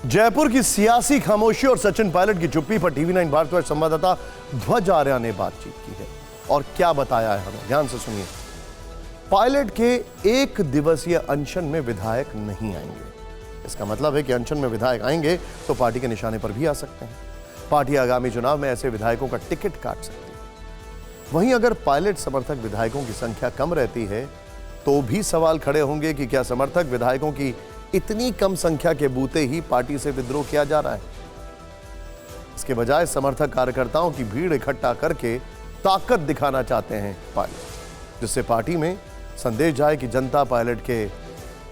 जयपुर की सियासी खामोशी और सचिन पायलट की चुप्पी पर टीवी9 भारतवर्ष संवाददाता ध्वज आर्या ने बातचीत की है और क्या बताया है हमें, ध्यान से सुनिए। पायलट के एक दिवसीय अनशन में विधायक नहीं आएंगे। इसका मतलब है कि अनशन में विधायक आएंगे तो पार्टी के निशाने पर भी आ सकते हैं। पार्टी आगामी चुनाव में ऐसे विधायकों का टिकट काट सकती है। वहीं अगर पायलट समर्थक विधायकों की संख्या कम रहती है तो भी सवाल खड़े होंगे कि क्या समर्थक विधायकों की इतनी कम संख्या के बूते ही पार्टी से विद्रोह किया जा रहा है। इसके बजाय समर्थक कार्यकर्ताओं की भीड़ इकट्ठा करके ताकत दिखाना चाहते हैं पायलट, जिससे पार्टी में संदेश जाए कि जनता पायलट के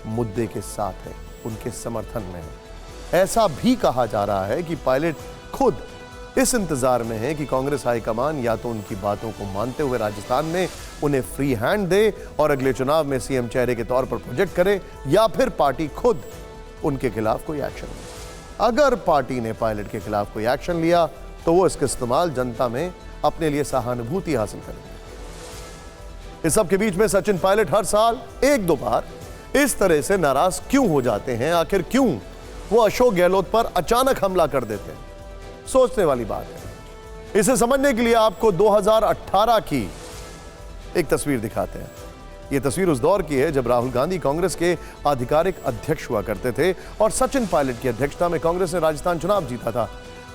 मुद्दे के साथ है, उनके समर्थन में है। ऐसा भी कहा जा रहा है कि पायलट खुद इस इंतजार में है कि कांग्रेस हाईकमान या तो उनकी बातों को मानते हुए राजस्थान में उन्हें फ्री हैंड दे और अगले चुनाव में सीएम चेहरे के तौर पर प्रोजेक्ट करे, या फिर पार्टी खुद उनके खिलाफ कोई एक्शन ले। अगर पार्टी ने पायलट के खिलाफ कोई एक्शन लिया तो वो इसका इस्तेमाल जनता में अपने लिए सहानुभूति हासिल करेंगे। इस सब के बीच में सचिन पायलट हर साल एक दो बार इस तरह से नाराज क्यों हो जाते हैं? आखिर क्यों वो अशोक गहलोत पर अचानक हमला कर देते हैं? सोचने वाली बात है। इसे समझने के लिए आपको 2018 की एक तस्वीर दिखाते हैं। यह तस्वीर उस दौर की है जब राहुल गांधी कांग्रेस के आधिकारिक अध्यक्ष हुआ करते थे और सचिन पायलट की अध्यक्षता में कांग्रेस ने राजस्थान चुनाव जीता था।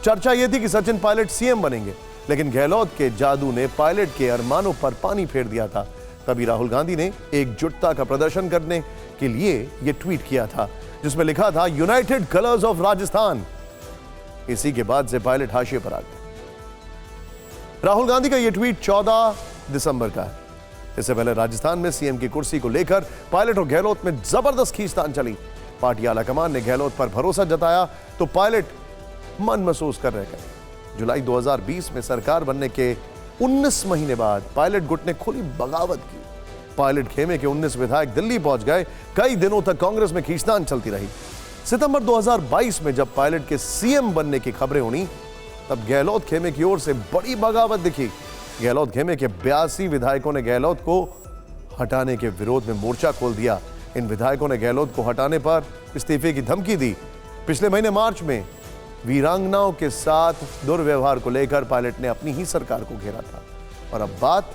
चर्चा यह थी कि सचिन पायलट सीएम बनेंगे, लेकिन गहलोत के जादू ने पायलट के अरमानों पर पानी फेर दिया था। तभी राहुल गांधी ने एकजुटता का प्रदर्शन करने के लिए यह ट्वीट किया था, जिसमें लिखा था, यूनाइटेड कलर्स ऑफ राजस्थान। इसी के बाद से पायलट हाशिए पर आ गए। राहुल गांधी का यह ट्वीट 14 दिसंबर का है। इससे पहले राजस्थान में सीएम की कुर्सी को लेकर पायलट और गहलोत में जबरदस्त खींचतान चली। पार्टी आलाकमान ने गहलोत पर भरोसा जताया तो पायलट मन महसूस कर रहे गए। जुलाई 2020 में सरकार बनने के 19 महीने बाद पायलट गुट ने खुली बगावत की। पायलट खेमे के 19 विधायक दिल्ली पहुंच गए। कई दिनों तक कांग्रेस में खींचतान चलती रही। सितंबर 2022 में जब पायलट के सीएम बनने की खबरें उड़ी, तब गहलोत खेमे की ओर से बड़ी बगावत दिखी। गहलोत खेमे के 82 विधायकों ने गहलोत को हटाने के विरोध में मोर्चा खोल दिया। इन विधायकों ने गहलोत को हटाने पर इस्तीफे की धमकी दी। पिछले महीने मार्च में वीरांगनाओं के साथ दुर्व्यवहार को लेकर पायलट ने अपनी ही सरकार को घेरा था और अब बात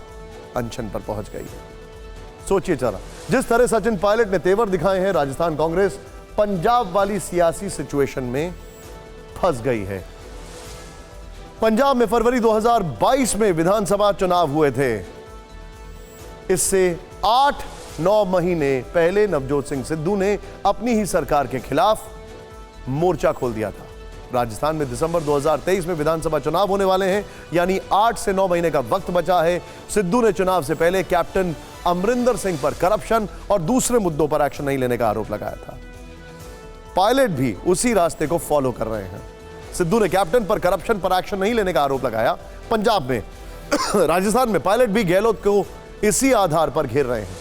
अनशन पर पहुंच गई है। सोचिए जरा, जिस तरह सचिन पायलट ने तेवर दिखाए हैं, राजस्थान कांग्रेस पंजाब वाली सियासी सिचुएशन में फंस गई है। पंजाब में फरवरी 2022 में विधानसभा चुनाव हुए थे। इससे 8-9 महीने पहले नवजोत सिंह सिद्धू ने अपनी ही सरकार के खिलाफ मोर्चा खोल दिया था। राजस्थान में दिसंबर 2023 में विधानसभा चुनाव होने वाले हैं, यानी 8 से 9 महीने का वक्त बचा है। सिद्धू ने चुनाव से पहले कैप्टन अमरिंदर सिंह पर करप्शन और दूसरे मुद्दों पर एक्शन नहीं लेने का आरोप लगाया था। पायलट भी उसी रास्ते को फॉलो कर रहे हैं। सिद्धू ने कैप्टन पर करप्शन पर एक्शन नहीं लेने का आरोप लगाया पंजाब में। राजस्थान में पायलट भी गहलोत को इसी आधार पर घेर रहे हैं।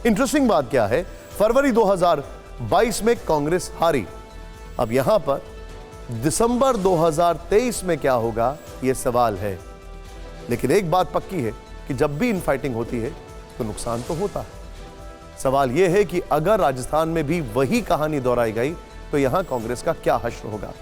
इंटरेस्टिंग बात क्या है, फरवरी 2022 में कांग्रेस हारी। अब यहां पर दिसंबर 2023 में क्या होगा, यह सवाल है। लेकिन एक बात पक्की है कि जब भी इनफाइटिंग होती है तो नुकसान तो होता है। सवाल यह है कि अगर राजस्थान में भी वही कहानी दोहराई गई तो यहां कांग्रेस का क्या हश्र होगा।